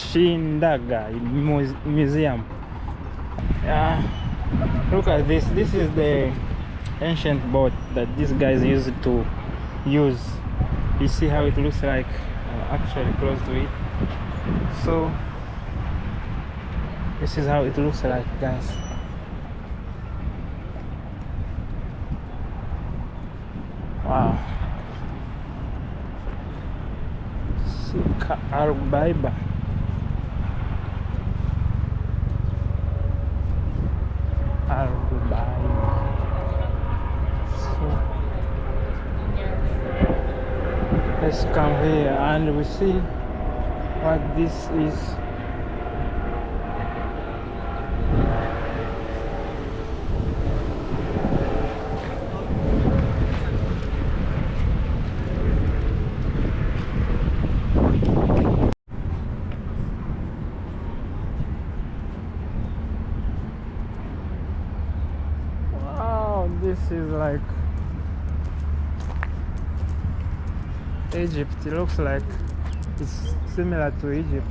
Shindagha Museum. Yeah, look at this. This is the ancient boat that these guys used to use. You see how it looks like, actually close to it. So this is how it looks like, guys. Wow. Arbaiba. So let's come here and we see what this is. This is like Egypt. It looks like it's similar to Egypt.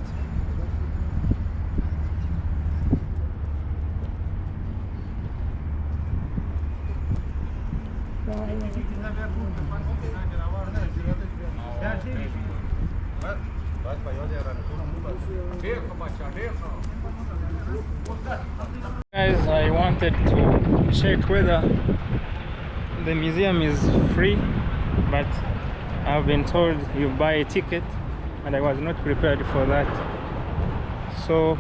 Guys, I wanted to check whether the museum is free, but I've been told you buy a ticket and I was not prepared for that. So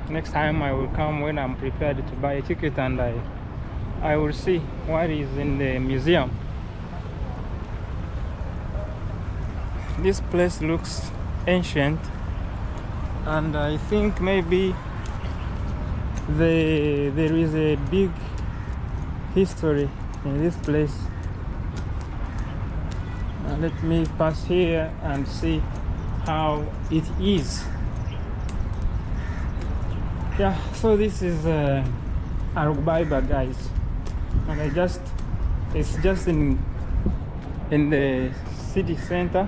next time I will come when I'm prepared to buy a ticket, and I will see what is in the museum. This place looks ancient, and I think maybe there is a big history in this place. Let me pass here and see how it is. Yeah, so this is Arbaiba, guys, and it's just in the city center.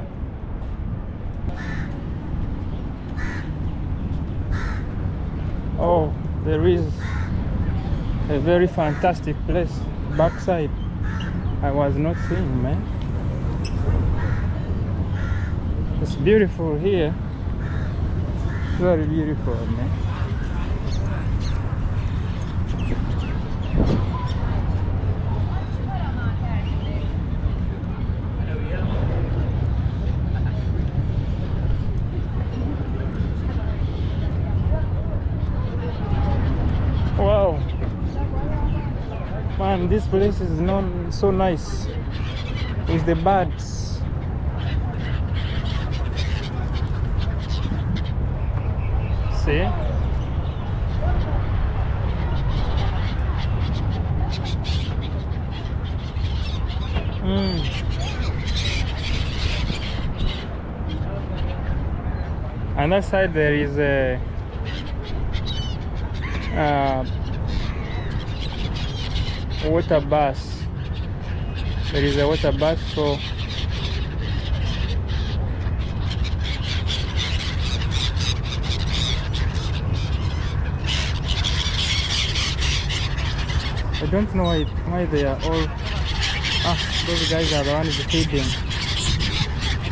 Oh, there is a very fantastic place backside I was not seeing, man. It's beautiful here, very beautiful, man. Wow, man, this place is so nice with the birds. See? On that side there is a water bus. There is a water bus, so I don't know why they are all those guys are the ones feeding.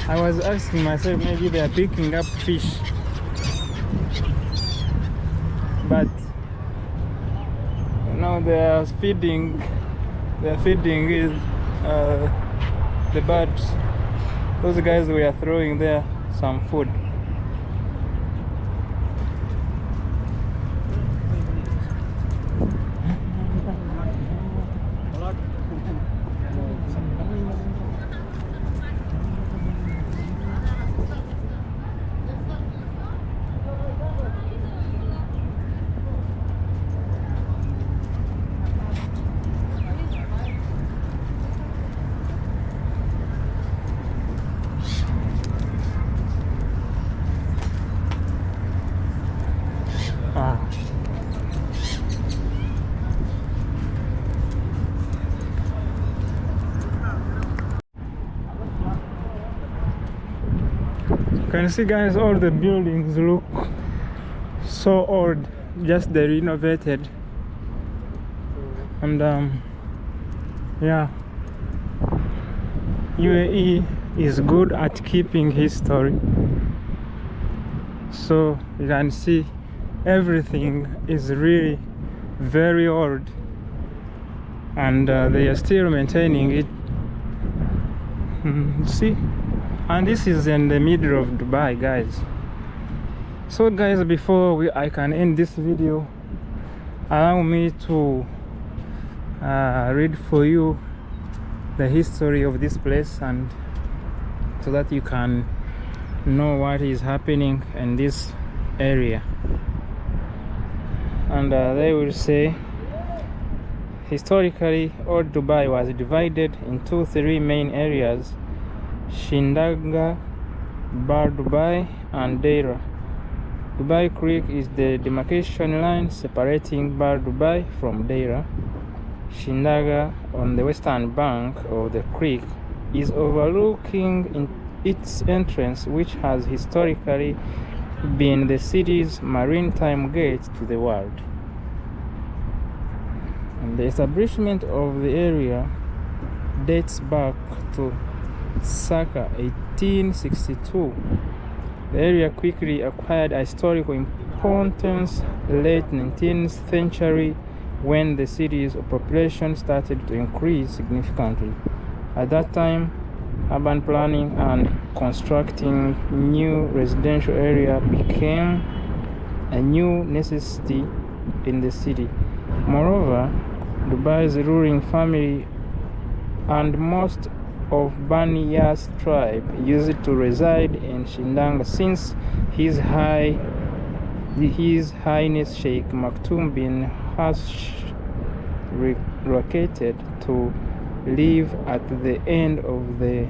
I was asking myself, maybe they are picking up fish, but now they are feeding is the birds. Those guys were throwing there some food. can see, guys, all the buildings look so old, just they renovated. And yeah, UAE is good at keeping history, so you can see everything is really very old, and they are still maintaining it. See, and this is in the middle of Dubai, guys. So guys, before I can end this video, allow me to read for you the history of this place, and so that you can know what is happening in this area. And they will say, historically, old Dubai was divided into three main areas: Shindagha, Bar Dubai, and Deira. Dubai Creek is the demarcation line separating Bar Dubai from Deira. Shindagha, on the western bank of the creek, is overlooking its entrance, which has historically been the city's maritime gate to the world. And the establishment of the area dates back to circa 1862. The area quickly acquired historical importance late 19th century, when the city's population started to increase significantly. At that time, urban planning and constructing new residential area became a new necessity in the city. Moreover, Dubai's ruling family and most of Bani Yas tribe used to reside in Shindagha, since His Highness Sheikh Maktoum bin Hash relocated to live at the end of the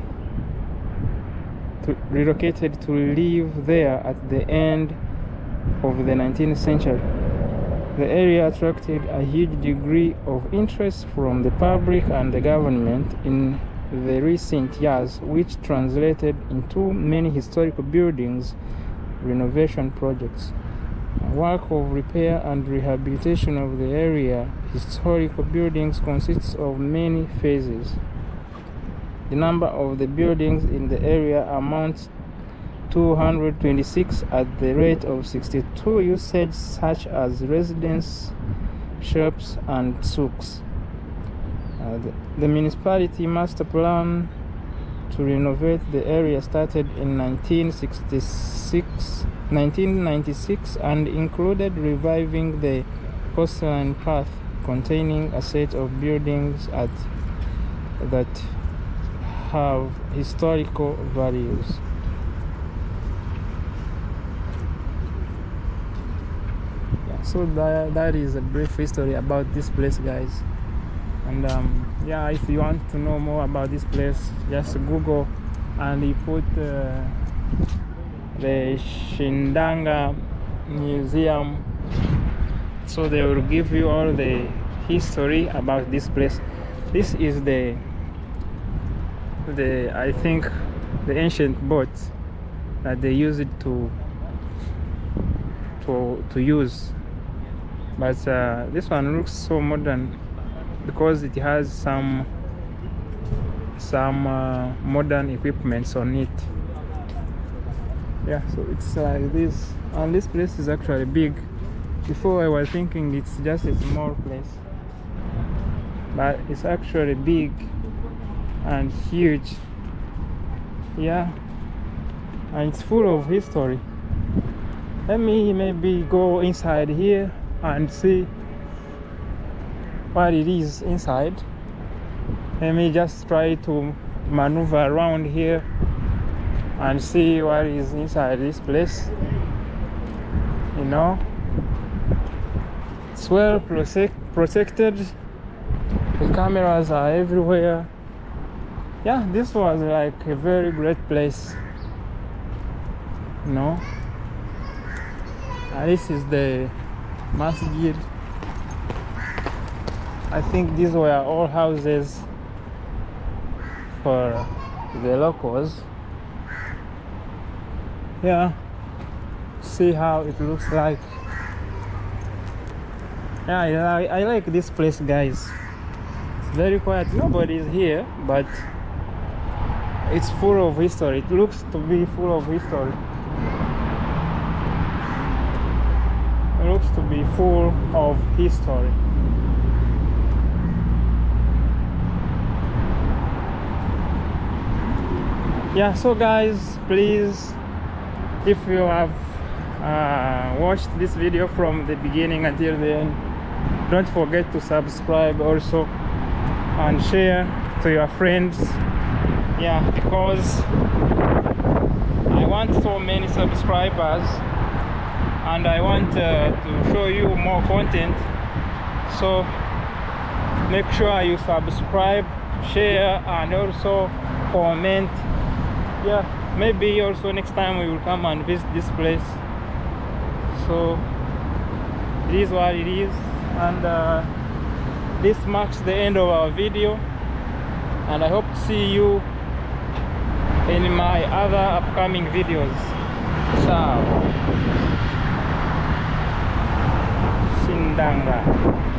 there at the end of the 19th century. The area attracted a huge degree of interest from the public and the government in the recent years, which translated into many historical buildings renovation projects. Work of repair and rehabilitation of the area historical buildings consists of many phases. The number of the buildings in the area amounts to 226 at the rate of 62 usage, such as residences, shops, and souks. The municipality master plan to renovate the area started in 1996 and included reviving the coastline path, containing a set of buildings that have historical values. So that is a brief history about this place, guys. And yeah, if you want to know more about this place, just Google and you put the Shindagha Museum, so they will give you all the history about this place. This is the I think the ancient boat that they use it to use, but this one looks so modern because it has some modern equipments on it. Yeah, so it's like this, and this place is actually big. Before I was thinking it's just a small place, but it's actually big and huge. Yeah, and it's full of history. Let me maybe go inside here and see what it is inside. Let me just try to maneuver around here and see what is inside this place. You know, it's well protected. The cameras are everywhere. Yeah, this was like a very great place, you know. This is the masjid. I think these were all houses for the locals. Yeah, see how it looks like. Yeah, I like this place, guys. It's very quiet, nobody is here, but it's full of history. It looks to be full of history. It looks to be full of history. Yeah, so guys, please, if you have watched this video from the beginning until the end, don't forget to subscribe also and share to your friends. Yeah, because I want so many subscribers and I want to show you more content, so make sure you subscribe, share, and also comment. Yeah, maybe also next time we will come and visit this place. So it is what it is, and this marks the end of our video, and I hope to see you in my other upcoming videos. Ciao. Shindagha.